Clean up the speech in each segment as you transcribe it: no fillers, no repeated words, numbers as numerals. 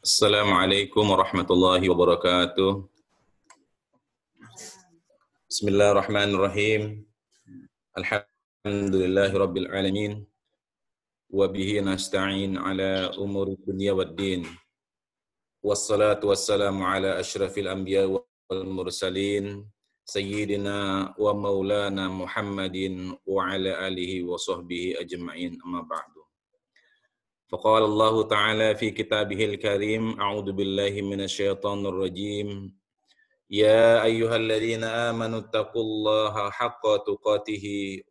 Assalamualaikum warahmatullahi wabarakatuh. Bismillahirrahmanirrahim. Alhamdulillahi rabbil alamin. Wa bihi nasta'in ala umuri dunya waddin. Wassalatu wassalamu ala asyrafil anbiya wal mursalin. Sayyidina wa maulana Muhammadin wa ala alihi wa sahbihi ajma'in amma ba'du. فقال الله تعالى في كتابه الكريم أعوذ بالله من الشيطان الرجيم يا أيها الذين آمنوا اتقوا الله حق تقاته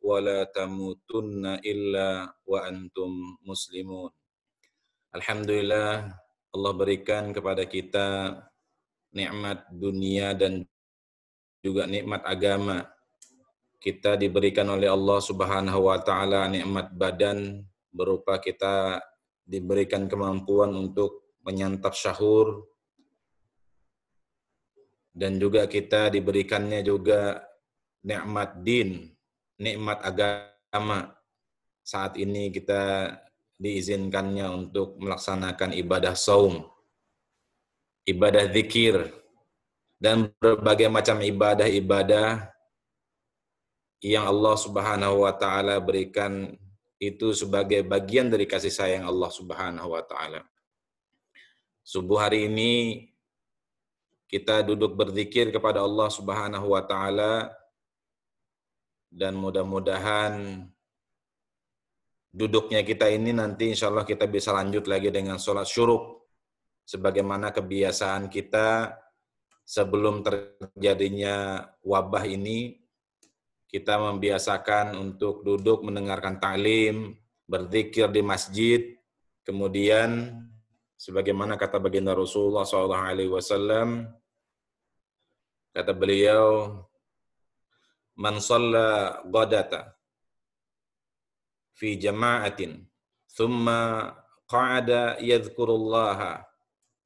ولا تموتن إلا وأنتم مسلمون. Alhamdulillah, Allah berikan kepada kita nikmat dunia dan juga nikmat agama. Kita diberikan oleh Allah Subhanahu wa taala nikmat badan berupa kita diberikan kemampuan untuk menyantap sahur, dan juga kita diberikannya juga nikmat din, nikmat agama. Saat ini kita diizinkannya untuk melaksanakan ibadah saum, ibadah zikir, dan berbagai macam ibadah-ibadah yang Allah Subhanahu wa taala berikan itu sebagai bagian dari kasih sayang Allah Subhanahu wa taala. Subuh hari ini kita duduk berzikir kepada Allah Subhanahu wa taala, dan mudah-mudahan duduknya kita ini nanti insya Allah kita bisa lanjut lagi dengan sholat syuruk sebagaimana kebiasaan kita sebelum terjadinya wabah ini. Kita membiasakan untuk duduk mendengarkan ta'lim, berzikir di masjid, kemudian sebagaimana kata baginda Rasulullah SAW, kata beliau, man shalla ghadata fi jama'atin thumma qa'ada yadhkurullaha,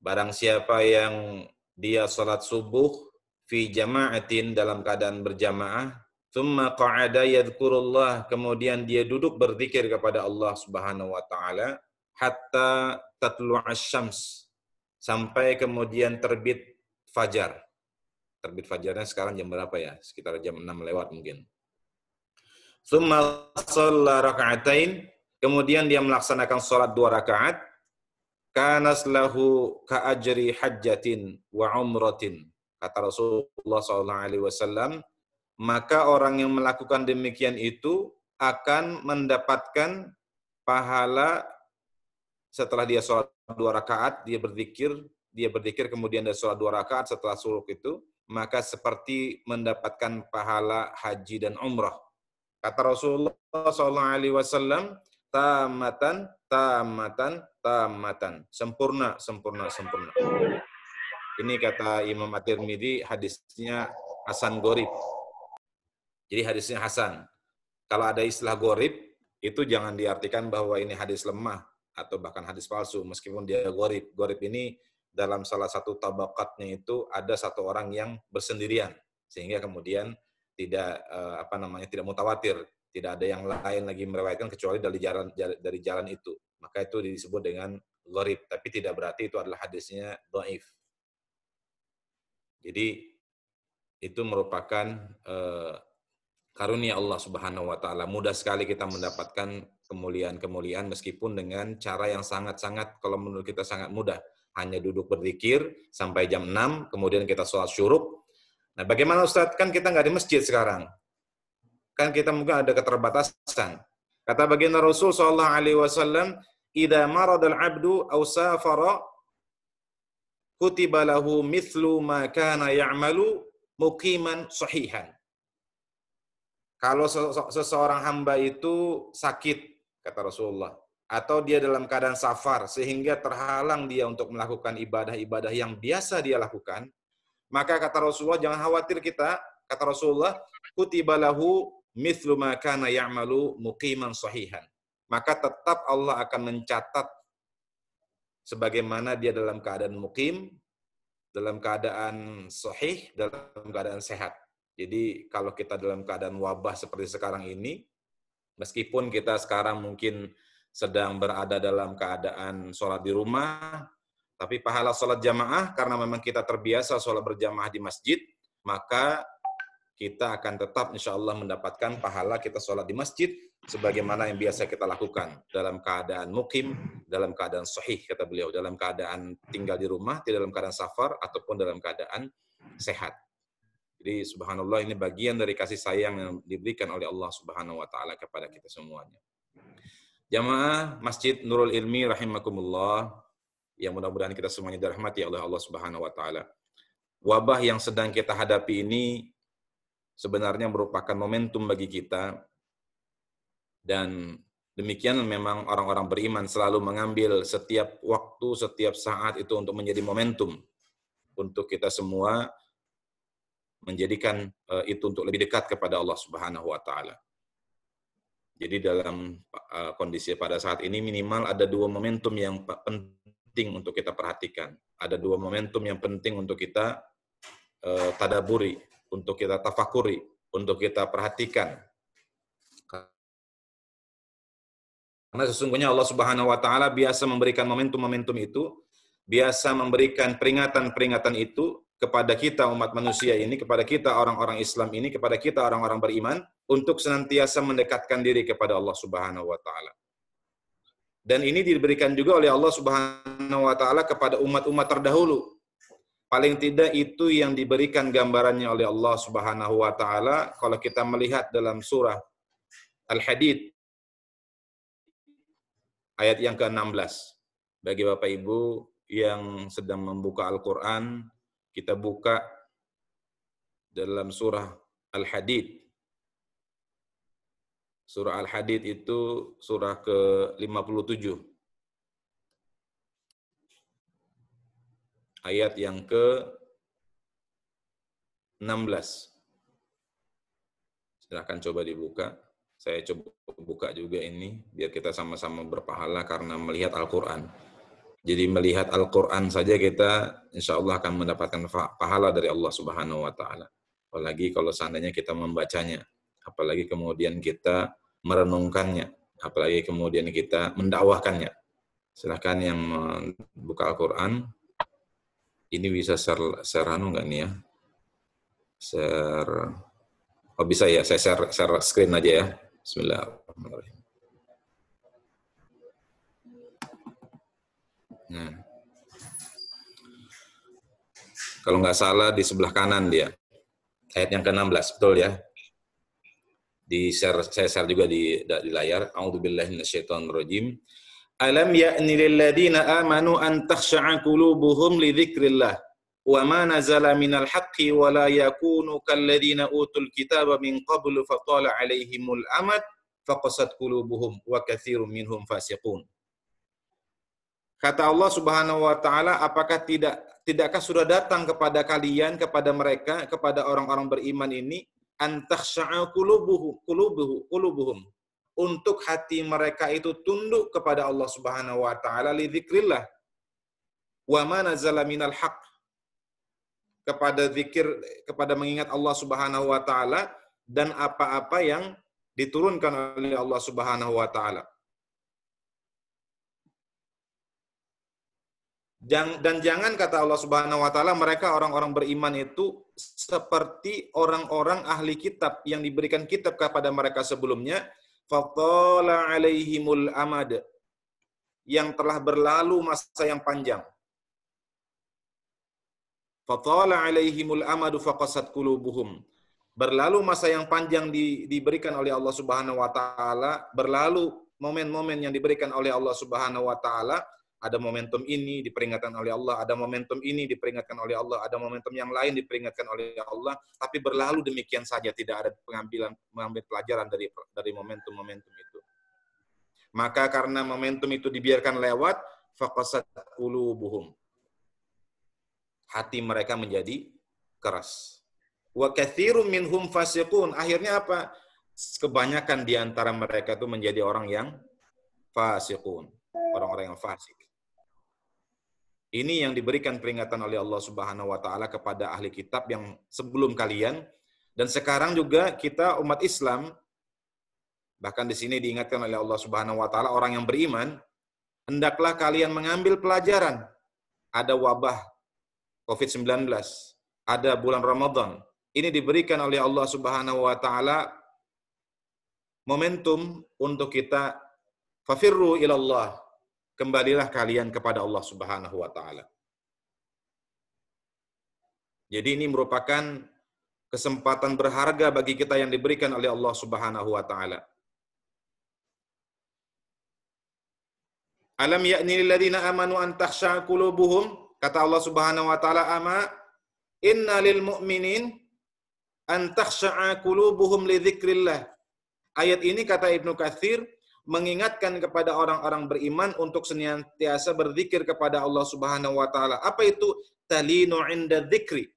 barang siapa yang dia salat subuh fi jama'atin dalam keadaan berjamaah, thumma qa'ada yadhkurullah, kemudian dia duduk berzikir kepada Allah Subhanahu wa taala, hatta tatlu'asy syams, sampai kemudian terbit fajar. Terbit fajarnya sekarang jam berapa ya? Sekitar jam 6 lewat mungkin. Tsumma shalla raka'atain, kemudian dia melaksanakan salat 2 rakaat, kanas lahu ka'ajri hajjatin wa umratin. Kata Rasulullah SAW, maka orang yang melakukan demikian itu akan mendapatkan pahala setelah dia sholat 2 rakaat, dia berzikir kemudian dia sholat 2 rakaat setelah syuruk itu, maka seperti mendapatkan pahala haji dan umrah. Kata Rasulullah SAW, tamatan, tamatan, tamatan, sempurna, sempurna, sempurna. Ini kata Imam At-Tirmidzi, hadisnya Hasan Gharib. Jadi hadisnya hasan. Kalau ada istilah gharib, itu jangan diartikan bahwa ini hadis lemah atau bahkan hadis palsu, meskipun dia gharib. Gharib ini dalam salah satu tabaqatnya itu ada satu orang yang bersendirian, sehingga kemudian tidak tidak mutawatir, tidak ada yang lain lagi meriwayatkan kecuali dari jalan itu. Maka itu disebut dengan gharib, tapi tidak berarti itu adalah hadisnya dhaif. Jadi itu merupakan karunia Allah Subhanahu wa taala. Mudah sekali kita mendapatkan kemuliaan-kemuliaan meskipun dengan cara yang sangat-sangat, kalau menurut kita sangat mudah. Hanya duduk berzikir sampai jam 6, kemudian kita sholat syuruk. Nah, bagaimana Ustaz? Kan kita nggak di masjid sekarang. Kan kita mungkin ada keterbatasan. Kata baginda Rasul sallallahu alaihi wasallam, "Idza maradal 'abdu aw safara kutiba lahu mithlu ma kana ya'malu muqiman sahihan." Kalau seseorang hamba itu sakit, kata Rasulullah, atau dia dalam keadaan safar, sehingga terhalang dia untuk melakukan ibadah-ibadah yang biasa dia lakukan, maka kata Rasulullah, jangan khawatir kita, kata Rasulullah, kutiba lahu mithlu ma kana ya'malu muqiman sahihan. Maka tetap Allah akan mencatat sebagaimana dia dalam keadaan muqim, dalam keadaan sahih, dalam keadaan sehat. Jadi kalau kita dalam keadaan wabah seperti sekarang ini, meskipun kita sekarang mungkin sedang berada dalam keadaan sholat di rumah, Tapi pahala sholat jamaah, karena memang kita terbiasa sholat berjamaah di masjid, maka kita akan tetap insya Allah mendapatkan pahala kita sholat di masjid, sebagaimana yang biasa kita lakukan, dalam keadaan mukim, dalam keadaan sahih, kata beliau, dalam keadaan tinggal di rumah, tidak dalam keadaan safar, ataupun dalam keadaan sehat. Jadi subhanallah, ini bagian dari kasih sayang yang diberikan oleh Allah Subhanahu wa taala kepada kita semuanya. Jamaah Masjid Nurul Ilmi rahimakumullah, yang mudah-mudahan kita semuanya dirahmati oleh Allah Subhanahu wa taala. Wabah yang sedang kita hadapi ini sebenarnya merupakan momentum bagi kita, dan demikian memang orang-orang beriman selalu mengambil setiap waktu, setiap saat itu untuk menjadi momentum untuk kita semua menjadikan itu untuk lebih dekat kepada Allah Subhanahu wa taala. Jadi dalam kondisi pada saat ini minimal ada dua momentum yang penting untuk kita perhatikan. Ada dua momentum yang penting untuk kita tadaburi, untuk kita tafakuri, untuk kita perhatikan. Karena sesungguhnya Allah Subhanahu wa taala biasa memberikan momentum-momentum itu, biasa memberikan peringatan-peringatan itu kepada kita umat manusia ini, kepada kita orang-orang Islam ini, kepada kita orang-orang beriman, untuk senantiasa mendekatkan diri kepada Allah Subhanahu wa taala. Dan ini diberikan juga oleh Allah Subhanahu wa taala kepada umat-umat terdahulu. Paling tidak itu yang diberikan gambarannya oleh Allah Subhanahu wa taala kalau kita melihat dalam surah Al-Hadid ayat yang ke-16. Bagi Bapak Ibu yang sedang membuka Al-Qur'an, kita buka dalam surah Al-Hadid. Surah Al-Hadid itu surah ke-57. Ayat yang ke-16. Silahkan coba dibuka. Saya coba buka juga ini, biar kita sama-sama berpahala karena melihat Al-Quran. Jadi melihat Al-Quran saja kita insya Allah akan mendapatkan pahala dari Allah Subhanahu wa taala. Apalagi kalau seandainya kita membacanya, apalagi kemudian kita merenungkannya, apalagi kemudian kita mendakwahkannya. Silakan yang membuka Al-Quran. Ini bisa share anu enggak nih ya? Share. Oh bisa ya, saya share screen aja ya. Bismillahirrahmanirrahim. Nah. Kalau nggak salah di sebelah kanan dia. Ayat yang ke-16, betul ya? Saya share juga di layar. A'udzubillahi minasyaitonirrajim. Alam ya'ni lil ladzina amanu an takhsha'a qulubuhum li dzikrillah wa ma nazala minal haqqi wa la yakunu kal ladzina utul kitaba min qablu fatala 'alaihimul amad faqasat qulubuhum wa katsirun minhum fasiqun. Kata Allah Subhanahu wa taala, apakah tidakkah sudah datang kepada kalian, kepada mereka, kepada orang-orang beriman ini, antakhsha'a qulubuhum, untuk hati mereka itu tunduk kepada Allah Subhanahu wa taala li dzikrillah wa ma nazala minal haqq, kepada zikir, kepada mengingat Allah Subhanahu wa taala dan apa-apa yang diturunkan oleh Allah Subhanahu wa taala. Dan jangan, kata Allah Subhanahu wa taala, mereka orang-orang beriman itu seperti orang-orang ahli kitab yang diberikan kitab kepada mereka sebelumnya, fatala alaihimul amad, yang telah berlalu masa yang panjang. Fatala alaihimul amadu faqasat qulubuhum. Berlalu masa yang panjang diberikan oleh Allah Subhanahu wa taala, berlalu momen-momen yang diberikan oleh Allah Subhanahu wa taala. Ada momentum ini diperingatkan oleh Allah, ada momentum ini diperingatkan oleh Allah, ada momentum yang lain diperingatkan oleh Allah, tapi berlalu demikian saja, tidak ada mengambil pelajaran dari momentum-momentum itu. Maka karena momentum itu dibiarkan lewat, faqasat qulubuhum, hati mereka menjadi keras. Wa katsirun minhum fasiqun, akhirnya apa? Kebanyakan di antara mereka itu menjadi orang yang fasiqun, orang-orang yang fasik. Ini yang diberikan peringatan oleh Allah Subhanahu wa taala kepada ahli kitab yang sebelum kalian, dan sekarang juga kita umat Islam, bahkan di sini diingatkan oleh Allah Subhanahu wa taala orang yang beriman, hendaklah kalian mengambil pelajaran ada wabah COVID-19, ada bulan Ramadan. Ini diberikan oleh Allah Subhanahu wa taala momentum untuk kita fafirru ilallah. Kembalilah kalian kepada Allah Subhanahu wa taala. Jadi ini merupakan kesempatan berharga bagi kita yang diberikan oleh Allah Subhanahu wa taala. Alam ya'ni lil ladzina amanu an takhsha'a qulubuhum, kata Allah Subhanahu wa taala, ama inna lil mu'minin an takhsha'a qulubuhum li dzikrillah. Ayat ini, kata Ibnu Katsir, mengingatkan kepada orang-orang beriman untuk senantiasa berzikir kepada Allah Subhanahu wa taala. Apa itu? Talinu 'inda dzikri.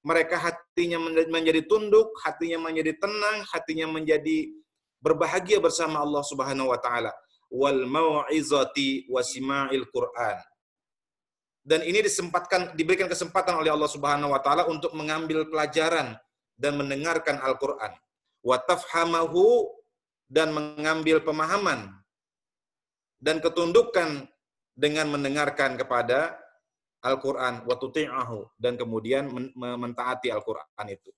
Mereka hatinya menjadi tunduk, hatinya menjadi tenang, hatinya menjadi berbahagia bersama Allah Subhanahu wa taala. Wal mau'izati wasima'il Qur'an. Dan ini diberikan kesempatan oleh Allah Subhanahu wa taala untuk mengambil pelajaran dan mendengarkan Al-Qur'an. Wa tafhamahu, dan mengambil pemahaman dan ketundukan dengan mendengarkan kepada Al-Qur'an, wa tuti'ahu, dan kemudian mentaati Al-Qur'an itu.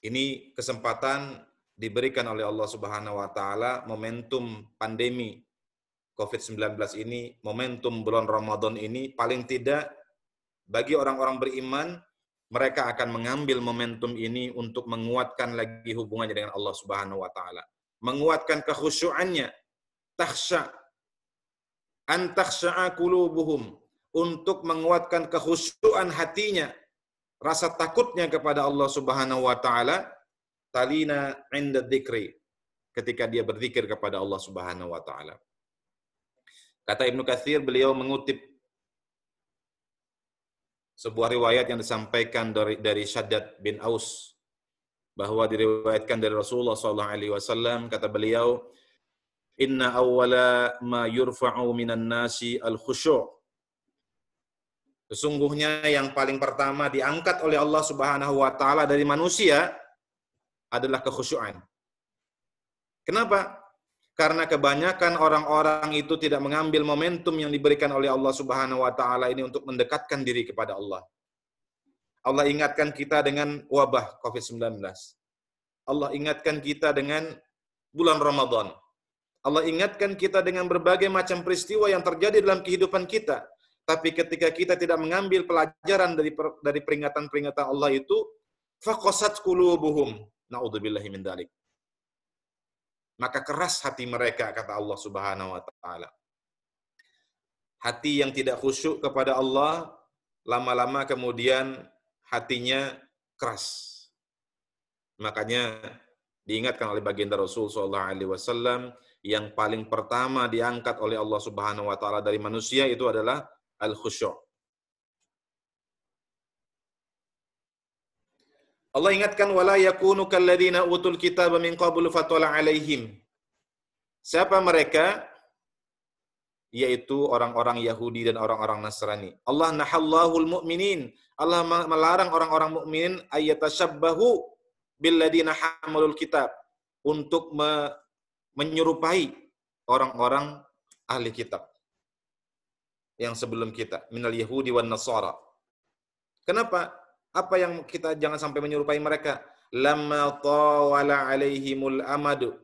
Ini kesempatan diberikan oleh Allah Subhanahu wa taala, momentum pandemi COVID-19 ini, momentum bulan Ramadan ini, paling tidak bagi orang-orang beriman, mereka akan mengambil momentum ini untuk menguatkan lagi hubungannya dengan Allah Subhanahu wa taala, menguatkan kekhusyuannya, an takhsha'a qulubuhum, untuk menguatkan kekhusyuan hatinya, rasa takutnya kepada Allah Subhanahu wa taala, talina 'inda dzikri, ketika dia berzikir kepada Allah Subhanahu wa taala. Kata Ibnu Katsir, beliau mengutip sebuah riwayat yang disampaikan dari Shaddad bin Aus, bahwa diriwayatkan dari Rasulullah SAW, kata beliau, inna awwala ma yurfa'u minan nasi al-khusyu'. Sesungguhnya yang paling pertama diangkat oleh Allah Subhanahu wa taala dari manusia adalah kekhusyuan. Kenapa? Karena kebanyakan orang-orang itu tidak mengambil momentum yang diberikan oleh Allah Subhanahu wa taala ini untuk mendekatkan diri kepada Allah. Allah ingatkan kita dengan wabah COVID-19. Allah ingatkan kita dengan bulan Ramadan. Allah ingatkan kita dengan berbagai macam peristiwa yang terjadi dalam kehidupan kita. Tapi ketika kita tidak mengambil pelajaran dari peringatan-peringatan Allah itu, faqasat qulubuhum. Na'udzubillahi min dzalik. Maka keras hati mereka, kata Allah Subhanahu wa taala. Hati yang tidak khusyuk kepada Allah, lama-lama kemudian hatinya keras. Makanya diingatkan oleh baginda Rasul sallallahu alaihi wasallam, yang paling pertama diangkat oleh Allah Subhanahu wa taala dari manusia itu adalah al-khusyu'. Allah ingatkan, wala yakunu kalladzina utul kitaba min qablu fatala alaihim. Siapa mereka? Yaitu orang-orang Yahudi dan orang-orang Nasrani. Allah nahallahul mu'minin. Allah melarang orang-orang mukminin ayatashabbahu billadzina hamalul kitab, untuk menyerupai orang-orang ahli kitab yang sebelum kita, minal yahudi wan nasara. Kenapa? Apa yang kita jangan sampai menyerupai mereka? Lamma tawala alaihimul amadu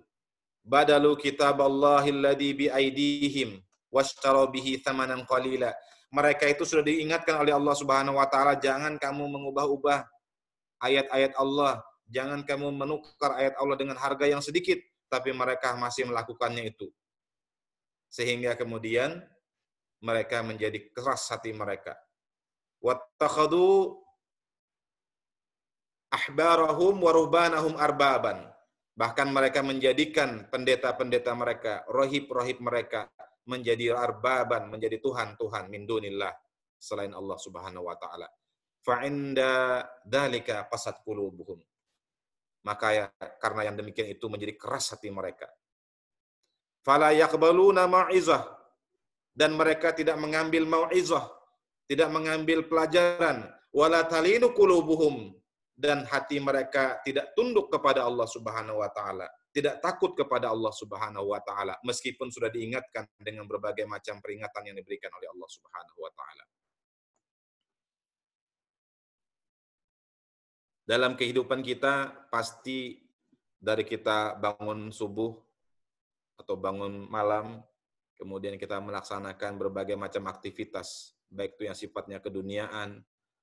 badalu kitaballahi alladhi biaidihim washtaraw bihi thamanan qalila. Mereka itu sudah diingatkan oleh Allah Subhanahu wa taala, jangan kamu mengubah-ubah ayat-ayat Allah, jangan kamu menukar ayat Allah dengan harga yang sedikit, tapi mereka masih melakukannya itu. Sehingga kemudian mereka menjadi keras hati mereka. Wattakhadhu ahbarahum wa ruhbanahum arbaban. Bahkan mereka menjadikan pendeta-pendeta mereka, rohib-rohib mereka menjadi arbaban, menjadi Tuhan-Tuhan min dunillah, selain Allah Subhanahu wa taala. Fa inda dzalika qasat qulubuhum. Maka karena yang demikian itu menjadi keras hati mereka. Fala yaqbaluna mau'izah, dan mereka tidak mengambil mau'izah, tidak mengambil pelajaran. Wala talinu qulubuhum, dan hati mereka tidak tunduk kepada Allah Subhanahu wa taala, tidak takut kepada Allah Subhanahu wa taala meskipun sudah diingatkan dengan berbagai macam peringatan yang diberikan oleh Allah Subhanahu wa taala. Dalam kehidupan kita pasti dari kita bangun subuh atau bangun malam, kemudian kita melaksanakan berbagai macam aktivitas, baik itu yang sifatnya keduniaan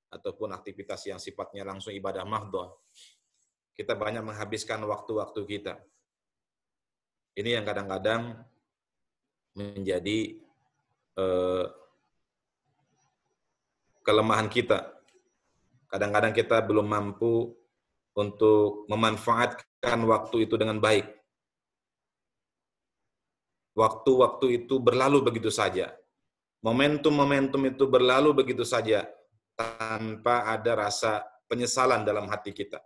ataupun aktivitas yang sifatnya langsung ibadah mahdhah. Kita banyak menghabiskan waktu-waktu kita. Ini yang kadang-kadang menjadi kelemahan kita. Kadang-kadang kita belum mampu untuk memanfaatkan waktu itu dengan baik. Waktu-waktu itu berlalu begitu saja. Momentum-momentum itu berlalu begitu saja tanpa ada rasa penyesalan dalam hati kita.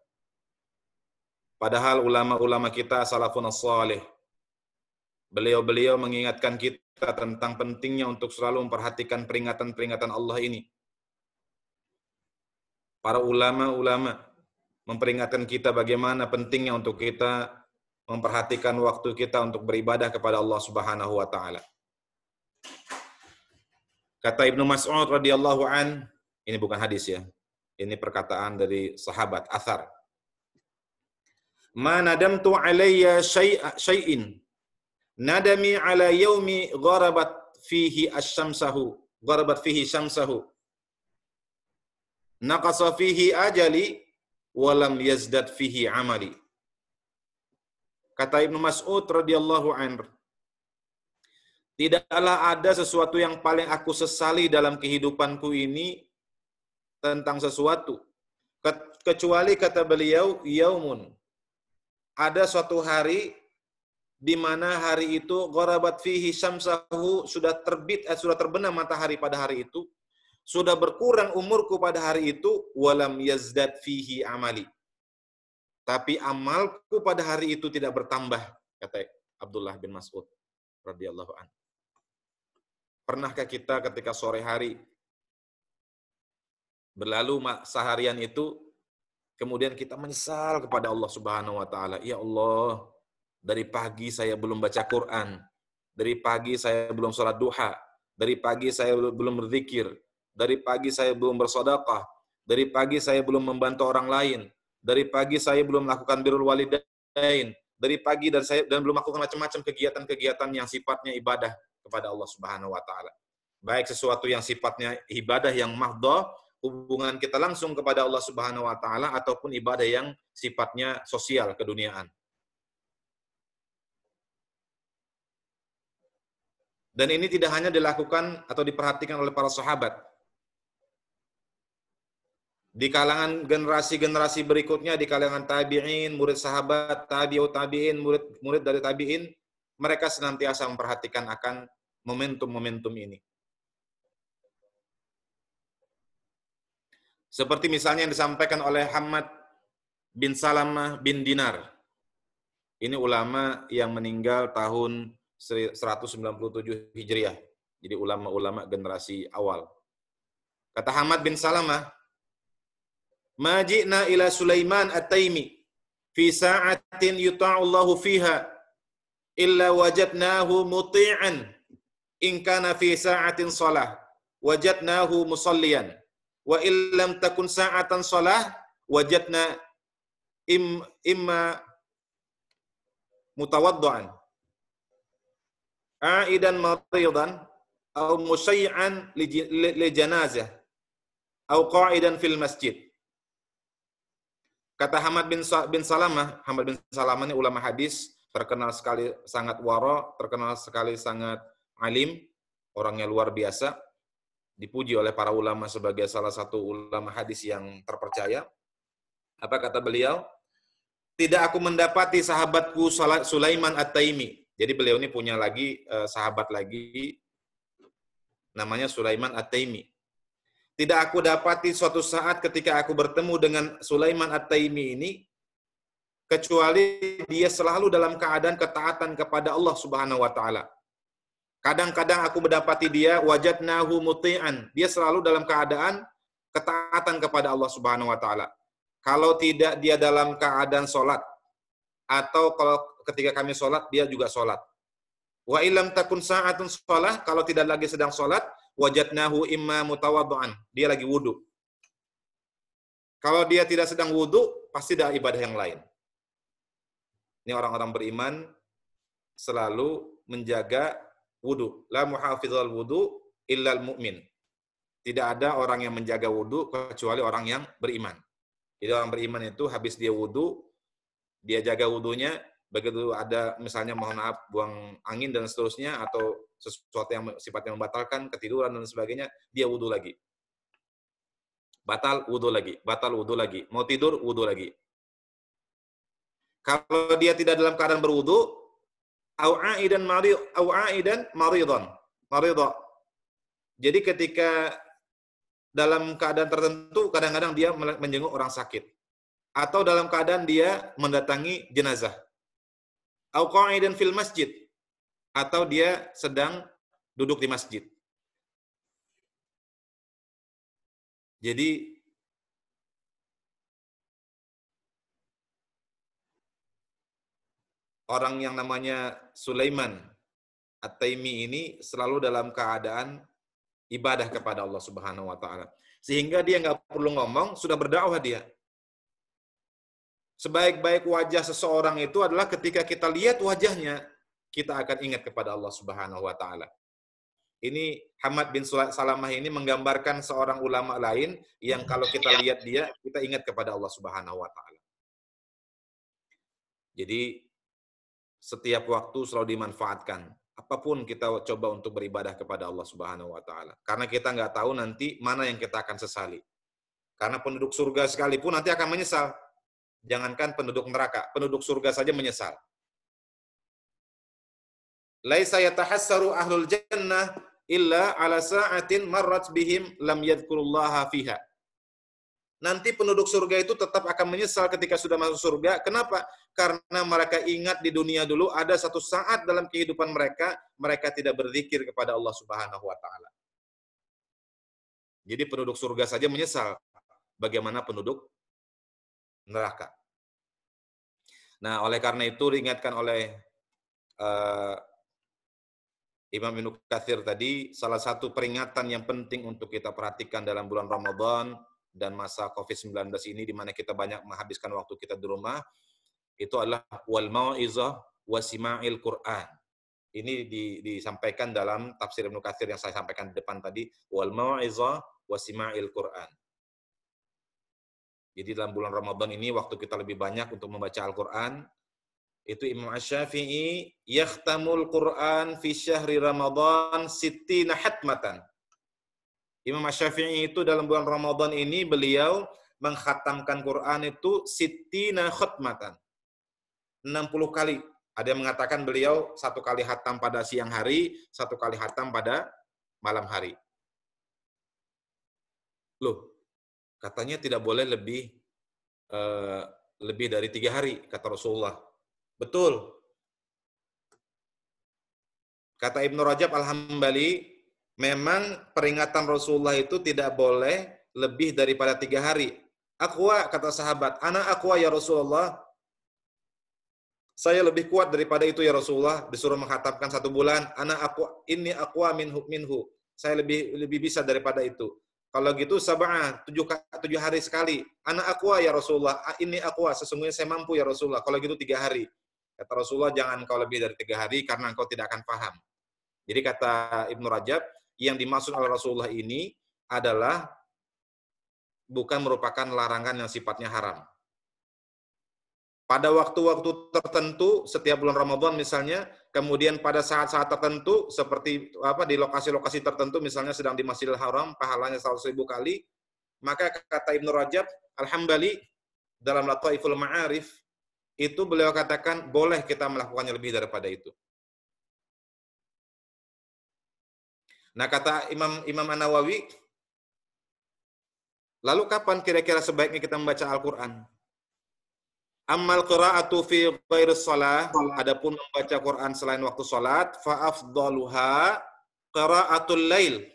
Padahal ulama-ulama kita salafun as-salih, beliau-beliau mengingatkan kita tentang pentingnya untuk selalu memperhatikan peringatan-peringatan Allah ini. Para ulama-ulama memperingatkan kita bagaimana pentingnya untuk kita memperhatikan waktu kita untuk beribadah kepada Allah Subhanahu wa taala. Kata Ibnu Mas'ud radhiyallahu an, ini bukan hadis ya. Ini perkataan dari sahabat athar. Ma nadamtu alayya syai'in nadami ala yaumi gharabat fihi asy-syamsahu naqasa fihi ajali walam yazdad fihi amali. Kata Ibnu Mas'ud radhiyallahu anhu, tidaklah ada sesuatu yang paling aku sesali dalam kehidupanku ini tentang sesuatu kecuali, kata beliau, yaumun, ada suatu hari di mana hari itu gharabat fihi syamsahu, sudah terbenam matahari pada hari itu, sudah berkurang umurku pada hari itu, walam yazdad fihi amali, tapi amalku pada hari itu tidak bertambah, kata Abdullah bin Mas'ud radhiyallahu anhu. Pernahkah kita ketika sore hari berlalu seharian itu, kemudian kita menyesal kepada Allah Subhanahu wa taala, ya Allah, dari pagi saya belum baca Quran, dari pagi saya belum sholat duha, dari pagi saya belum berzikir, dari pagi saya belum bersedekah, dari pagi saya belum membantu orang lain, dari pagi saya belum melakukan birrul walidain, dari pagi dan belum melakukan macam-macam kegiatan-kegiatan yang sifatnya ibadah kepada Allah Subhanahu wa taala. Baik sesuatu yang sifatnya ibadah yang mahdhah, hubungan kita langsung kepada Allah Subhanahu wa taala, ataupun ibadah yang sifatnya sosial, keduniaan. Dan ini tidak hanya dilakukan atau diperhatikan oleh para sahabat. Di kalangan generasi-generasi berikutnya, di kalangan tabi'in, murid sahabat, tabi'ut tabi'in, murid dari tabi'in, mereka senantiasa memperhatikan akan momentum-momentum ini. Seperti misalnya yang disampaikan oleh Hammad bin Salamah bin Dinar. Ini ulama yang meninggal tahun 197 Hijriah. Jadi ulama-ulama generasi awal. Kata Hammad bin Salamah, "Ma ji'na ila Sulaiman at-Taimi fi sa'atin yuta'allahu fiha illa wajadnahu muti'an in kana fi sa'atin shalah wajadnahu musalliyan wa illam takun sa'atan shalah wajadna imma mutawaddu'an aidan maridan aw musyai'an li janazah aw qa'idan fil masjid." Kata Hammad bin Salamah ini ulama hadis, terkenal sekali sangat wara, terkenal sekali sangat alim, orangnya luar biasa, dipuji oleh para ulama sebagai salah satu ulama hadis yang terpercaya. Apa kata beliau? Tidak aku mendapati sahabatku Sulaiman at-Taimi. Jadi beliau ini punya lagi sahabat lagi, namanya Sulaiman at-Taimi. Tidak aku dapati suatu saat ketika aku bertemu dengan Sulaiman at-Taimi ini, kecuali dia selalu dalam keadaan ketaatan kepada Allah Subhanahu wa taala. Kadang-kadang aku mendapati dia wajadnahu muti'an, dia selalu dalam keadaan ketaatan kepada Allah Subhanahu wa taala. Kalau tidak dia dalam keadaan sholat, atau kalau ketika kami sholat, dia juga sholat. Wa illam takun sa'atun sholat, kalau tidak lagi sedang sholat, wajadnahu imma mutawaddu'an. Dia lagi wudu. Kalau dia tidak sedang wudu, pasti ada ibadah yang lain. Ini orang-orang beriman selalu menjaga wudu. La muhafizal wudu illal mu'min. Tidak ada orang yang menjaga wudu kecuali orang yang beriman. Jadi orang beriman itu habis dia wudu, dia jaga wudunya, begitu ada misalnya mohon maaf buang angin dan seterusnya atau sesuatu yang sifatnya membatalkan, ketiduran dan sebagainya, dia wudu lagi. Batal wudu lagi, batal wudu lagi. Mau tidur wudu lagi. Kalau dia tidak dalam keadaan berwudu, au aidan maridhan. Jadi ketika dalam keadaan tertentu kadang-kadang dia menjenguk orang sakit atau dalam keadaan dia mendatangi jenazah. Au qa'idan fil masjid, atau dia sedang duduk di masjid. Jadi orang yang namanya Sulaiman At-Taimi ini selalu dalam keadaan ibadah kepada Allah Subhanahu wa taala. Sehingga dia nggak perlu ngomong, sudah berdakwah dia. Sebaik-baik wajah seseorang itu adalah ketika kita lihat wajahnya, kita akan ingat kepada Allah Subhanahu wa taala. Ini Hamad bin Salamah ini menggambarkan seorang ulama lain yang kalau kita lihat dia, kita ingat kepada Allah Subhanahu wa taala. Jadi setiap waktu selalu dimanfaatkan. Apapun kita coba untuk beribadah kepada Allah Subhanahu wa taala. Karena kita nggak tahu nanti mana yang kita akan sesali. Karena penduduk surga sekalipun nanti akan menyesal. Jangankan penduduk neraka, penduduk surga saja menyesal. Laisa yatahassaru ahlul jannah illa ala sa'atin marrat bihim lam yadhkurullaha fiha. Nanti penduduk surga itu tetap akan menyesal ketika sudah masuk surga. Kenapa? Karena mereka ingat di dunia dulu ada satu saat dalam kehidupan mereka, mereka tidak berzikir kepada Allah Subhanahu wa taala. Jadi penduduk surga saja menyesal. Bagaimana penduduk neraka? Nah, oleh karena itu diingatkan oleh Imam Ibnu Katsir tadi, salah satu peringatan yang penting untuk kita perhatikan dalam bulan Ramadan dan masa COVID-19 ini, di mana kita banyak menghabiskan waktu kita di rumah, itu adalah wal mau'izah wasima'il Qur'an. Ini disampaikan dalam tafsir Ibnu Katsir yang saya sampaikan di depan tadi, wal mau'izah wasima'il Qur'an. Jadi dalam bulan Ramadan ini waktu kita lebih banyak untuk membaca Al-Qur'an. Itu Imam Asy-Syafi'i yakhtamul Qur'an fi syahri Ramadan sittina hatmatan. Imam Asy-Syafi'i itu dalam bulan Ramadan ini beliau mengkhatamkan Qur'an itu sittina khatmatan. 60 kali. Ada yang mengatakan beliau 1 kali khatam pada siang hari, 1 kali khatam pada malam hari. Loh, katanya tidak boleh lebih dari 3 hari, kata Rasulullah. Betul. Kata Ibnu Rajab Al-Hambali, memang peringatan Rasulullah itu tidak boleh lebih daripada 3 hari. Aqwa, kata sahabat, ana aqwa ya Rasulullah. Saya lebih kuat daripada itu ya Rasulullah. Disuruh mengkhatamkan 1 bulan, ana aqwa, inni aqwa minhu. Saya lebih bisa daripada itu. Kalau gitu 7 hari sekali. Ana aqwa ya Rasulullah, inni aqwa, sesungguhnya saya mampu ya Rasulullah. Kalau gitu 3 hari. Kata Rasulullah, jangan kau lebih dari 3 hari karena engkau tidak akan paham. Jadi kata Ibnu Rajab, yang dimaksud oleh Rasulullah ini adalah bukan merupakan larangan yang sifatnya haram. Pada waktu-waktu tertentu, setiap bulan Ramadan misalnya, kemudian pada saat-saat tertentu, seperti di lokasi-lokasi tertentu, misalnya sedang di Masjidil Haram, pahalanya 100.000 kali, maka kata Ibnu Rajab Al-Hambali dalam Lataiful Ma'arif, itu beliau katakan boleh kita melakukannya lebih daripada itu. Nah, kata Imam An-Nawawi, lalu kapan kira-kira sebaiknya kita membaca Al-Qur'an? Ammal qira'atu fi ghairis shalah, adapun membaca Quran selain waktu salat, fa afdaluha qira'atul lail.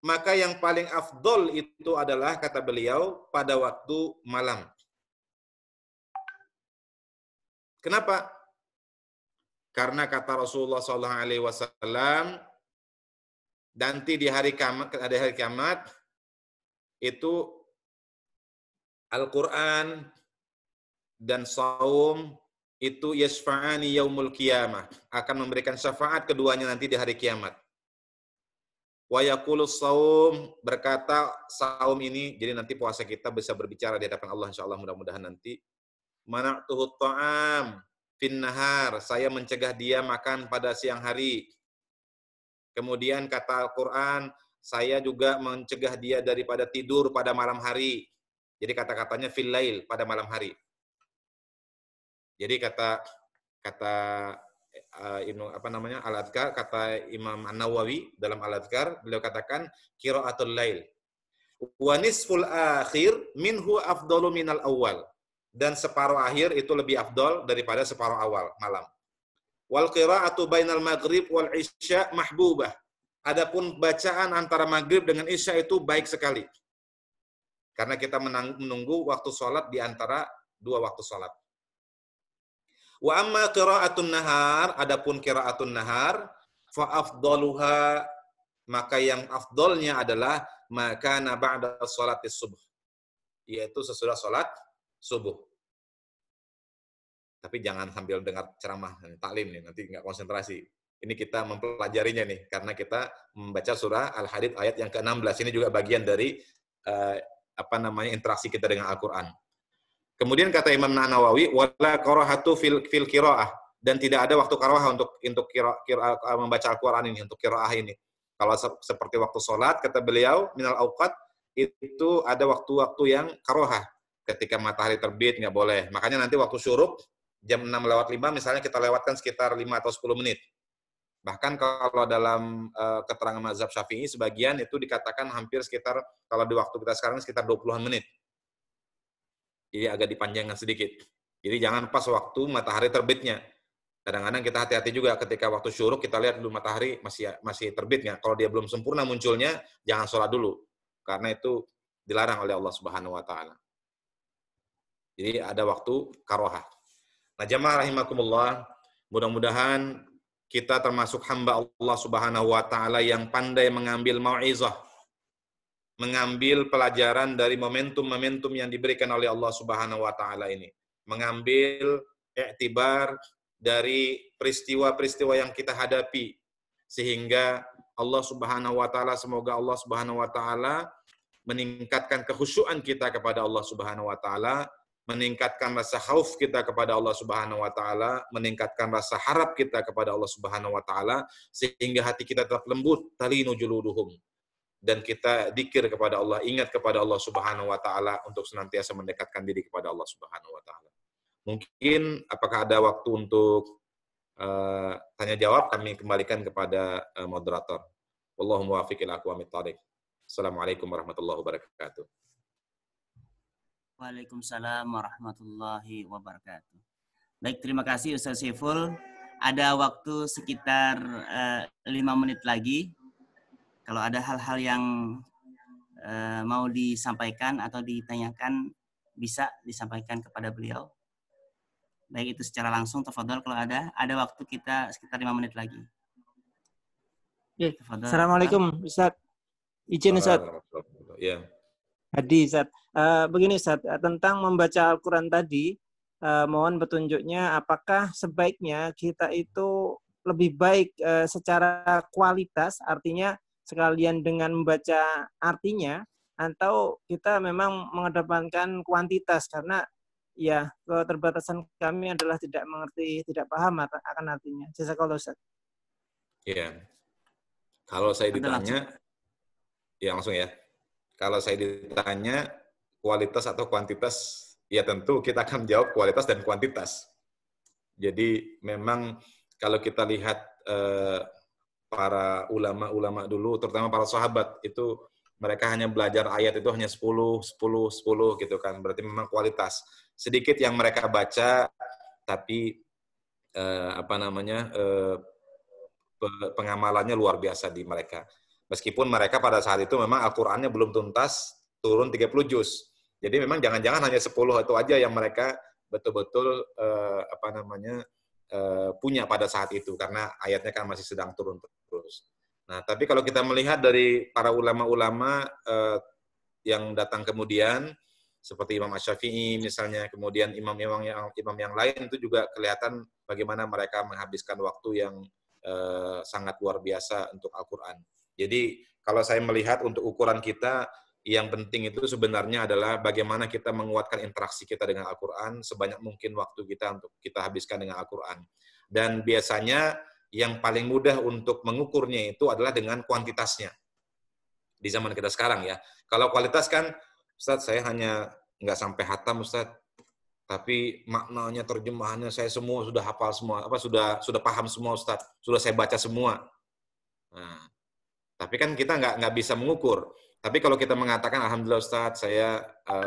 maka yang paling afdol itu adalah, kata beliau, pada waktu malam. Kenapa? Karena kata Rasulullah SAW, nanti di hari kiamat itu Al-Quran dan saum itu yasfa'ani yaumul qiyamah, akan memberikan syafaat keduanya nanti di hari kiamat. Wa yaqulus saum, berkata saum ini, jadi nanti puasa kita bisa berbicara di hadapan Allah insyaallah, mudah-mudahan nanti. Mana'tuhu ta'am fin nahar, saya mencegah dia makan pada siang hari. Kemudian kata Al-Quran, saya juga mencegah dia daripada tidur pada malam hari. Jadi kata-katanya fil lail, pada malam hari. Jadi kata Al-Adhkar, kata Imam An-Nawawi dalam Al-Adhkar, beliau katakan qiraatul lail. Wa nisful akhir minhu afdalu minal awal. Dan separuh akhir itu lebih afdal daripada separuh awal malam. Wal qiraatu bainal maghrib wal isya mahbubah. Adapun bacaan antara maghrib dengan isya itu baik sekali. Karena kita menunggu waktu sholat di antara dua waktu sholat. Wa amma qiraatun nahar, adapun qiraatun nahar, fa afdaluha, maka yang afdalnya adalah maka ba'da sholatis subuh, yaitu sesudah sholat subuh. Tapi jangan sambil dengar ceramah taklim nih, nanti nggak konsentrasi. Ini kita mempelajarinya nih, karena kita membaca surah Al-Hadid ayat yang ke-16. Ini juga bagian dari interaksi kita dengan Al-Quran. Kemudian kata Imam Nawawi, wala qarahatu fil qiraah, dan tidak ada waktu karaoh untuk membaca Al-Quran ini, untuk qiraah ini. Kalau seperti waktu sholat, kata beliau, minal auqat, itu ada waktu-waktu yang karohah. Ketika matahari terbit, nggak boleh. Makanya nanti waktu syuruk, jam 6:05 misalnya kita lewatkan sekitar 5 atau 10 menit. Bahkan kalau dalam keterangan mazhab Syafi'i, sebagian itu dikatakan hampir sekitar, kalau di waktu kita sekarang sekitar 20-an menit. Jadi agak dipanjangkan sedikit. Jadi jangan pas waktu matahari terbitnya. Kadang-kadang kita hati-hati juga ketika waktu syuruk, kita lihat dulu matahari masih terbitnya. Kalau dia belum sempurna munculnya, jangan sholat dulu. Karena itu dilarang oleh Allah Subhanahu wa Ta'ala. Jadi ada waktu karohah. Nah, jamaah rahimakumullah, mudah-mudahan kita termasuk hamba Allah Subhanahu wa Ta'ala yang pandai mengambil mau'izah, mengambil pelajaran dari momentum-momentum yang diberikan oleh Allah Subhanahu wa Ta'ala ini, mengambil i'tibar dari peristiwa-peristiwa yang kita hadapi, sehingga Allah Subhanahu wa Ta'ala, semoga Allah Subhanahu wa Ta'ala meningkatkan kekhusyuan kita kepada Allah Subhanahu wa Ta'ala, meningkatkan rasa khauf kita kepada Allah Subhanahu wa Ta'ala, meningkatkan rasa harap kita kepada Allah Subhanahu wa Ta'ala, sehingga hati kita tetap lembut, talinu juluduhum, dan kita dzikir kepada Allah, ingat kepada Allah Subhanahu wa Ta'ala untuk senantiasa mendekatkan diri kepada Allah Subhanahu wa Ta'ala. Mungkin apakah ada waktu untuk tanya jawab? Kami kembalikan kepada moderator. Wallahu muwaffiq ila aqwamit thoriq. Assalamualaikum warahmatullahi wabarakatuh. Waalaikumsalam warahmatullahi wabarakatuh. Baik, terima kasih Ustaz Saiful. Ada waktu sekitar 5 menit lagi. Kalau ada hal-hal yang mau disampaikan atau ditanyakan, bisa disampaikan kepada beliau. Baik itu secara langsung, tafadhol kalau ada. Ada waktu kita sekitar 5 menit lagi. Assalamualaikum Ustaz. Izin Ustaz. Ya. Hadi Ustaz. Begini Ustaz, tentang membaca Al-Quran tadi, mohon petunjuknya apakah sebaiknya kita itu lebih baik secara kualitas, artinya sekalian dengan membaca artinya, atau kita memang mengedepankan kuantitas, karena ya keterbatasan kami adalah tidak mengerti, tidak paham akan artinya. Jazakallahu Ustaz. Iya. Kalau saya ditanya, ya langsung ya. Kalau saya ditanya kualitas atau kuantitas, ya tentu kita akan jawab kualitas dan kuantitas. Jadi memang kalau kita lihat para ulama-ulama dulu, terutama para sahabat, itu mereka hanya belajar ayat itu hanya 10 gitu kan. Berarti memang kualitas. Sedikit yang mereka baca, tapi pengamalannya luar biasa di mereka. Meskipun mereka pada saat itu memang Al-Qur'annya belum tuntas turun 30 juz. Jadi memang jangan-jangan hanya 10 itu aja yang mereka betul-betul punya pada saat itu, karena ayatnya kan masih sedang turun terus. Nah, tapi kalau kita melihat dari para ulama-ulama yang datang kemudian, seperti Imam Asy-Syafi'i misalnya, kemudian imam yang lain, itu juga kelihatan bagaimana mereka menghabiskan waktu yang sangat luar biasa untuk Al-Quran. Jadi kalau saya melihat untuk ukuran kita, yang penting itu sebenarnya adalah bagaimana kita menguatkan interaksi kita dengan Al-Quran, sebanyak mungkin waktu kita untuk kita habiskan dengan Al-Quran. Dan biasanya yang paling mudah untuk mengukurnya itu adalah dengan kuantitasnya. Di zaman kita sekarang ya. Kalau kualitas kan, Ustadz saya hanya nggak sampai hatam Ustadz, tapi maknanya, terjemahannya saya semua sudah hafal semua, sudah paham semua Ustadz, sudah saya baca semua. Nah, tapi kan kita nggak bisa mengukur. Tapi kalau kita mengatakan, Alhamdulillah Ustadz, saya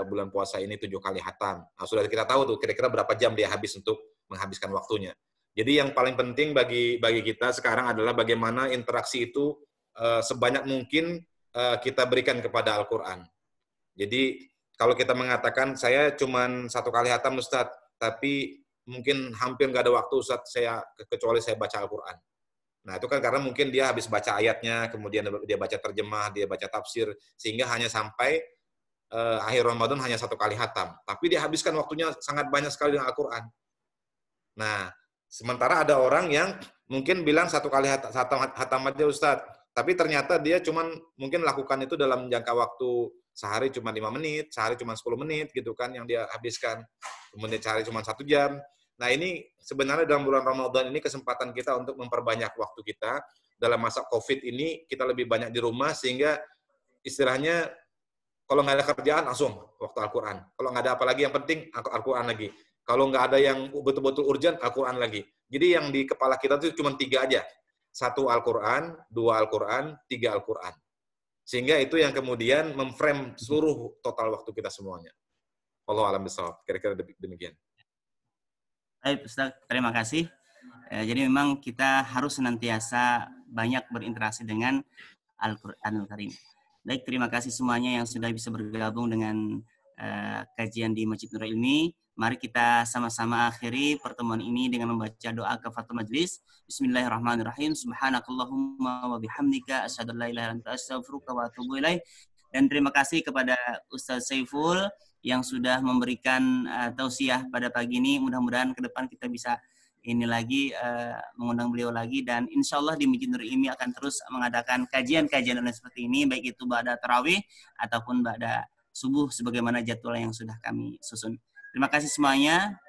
bulan puasa ini 7 kali hatam. Nah, sudah kita tahu tuh kira-kira berapa jam dia habis untuk menghabiskan waktunya. Jadi yang paling penting bagi kita sekarang adalah bagaimana interaksi itu sebanyak mungkin kita berikan kepada Al-Quran. Jadi kalau kita mengatakan, saya cuma 1 kali hatam Ustadz, tapi mungkin hampir nggak ada waktu Ustadz saya, kecuali saya baca Al-Quran. Nah, itu kan karena mungkin dia habis baca ayatnya, kemudian dia baca terjemah, dia baca tafsir, sehingga hanya sampai akhir Ramadan hanya 1 kali hatam. Tapi dia habiskan waktunya sangat banyak sekali dengan Al-Quran. Nah, sementara ada orang yang mungkin bilang 1 kali hatam aja Ustadz, tapi ternyata dia cuman mungkin lakukan itu dalam jangka waktu sehari cuma 5 menit, sehari cuma 10 menit gitu kan yang dia habiskan. Kemudian sehari cuma 1 jam. Nah, ini sebenarnya dalam bulan Ramadan ini kesempatan kita untuk memperbanyak waktu kita. Dalam masa COVID ini kita lebih banyak di rumah, sehingga istilahnya kalau nggak ada kerjaan langsung waktu Al-Quran. Kalau nggak ada apa lagi yang penting, Al-Quran lagi. Kalau nggak ada yang betul-betul urgent, Al-Quran lagi. Jadi yang di kepala kita itu cuma 3 aja. 1 Al-Quran, 2 Al-Quran, 3 Al-Quran. Sehingga itu yang kemudian memframe seluruh total waktu kita semuanya. Wallahu a'lam bishawab. Kira-kira demikian. Baik, Ustaz, terima kasih. Jadi memang kita harus senantiasa banyak berinteraksi dengan Al-Quranul Karim. Baik, terima kasih semuanya yang sudah bisa bergabung dengan kajian di Masjid Nurul Ilmi. Mari kita sama-sama akhiri pertemuan ini dengan membaca doa kafaratul majlis. Bismillahirrahmanirrahim. Subhanakallahumma wa bihamdika asyhadu an la ilaha illa anta astaghfiruka wa atubu ilaik. Dan terima kasih kepada Ustaz Saiful yang sudah memberikan tausiah pada pagi ini. Mudah-mudahan ke depan kita bisa mengundang beliau lagi, dan insya Allah di Masjid Nurul Ilmi akan terus mengadakan kajian-kajian seperti ini, baik itu ba'da tarawih ataupun ba'da subuh sebagaimana jadwal yang sudah kami susun. Terima kasih semuanya.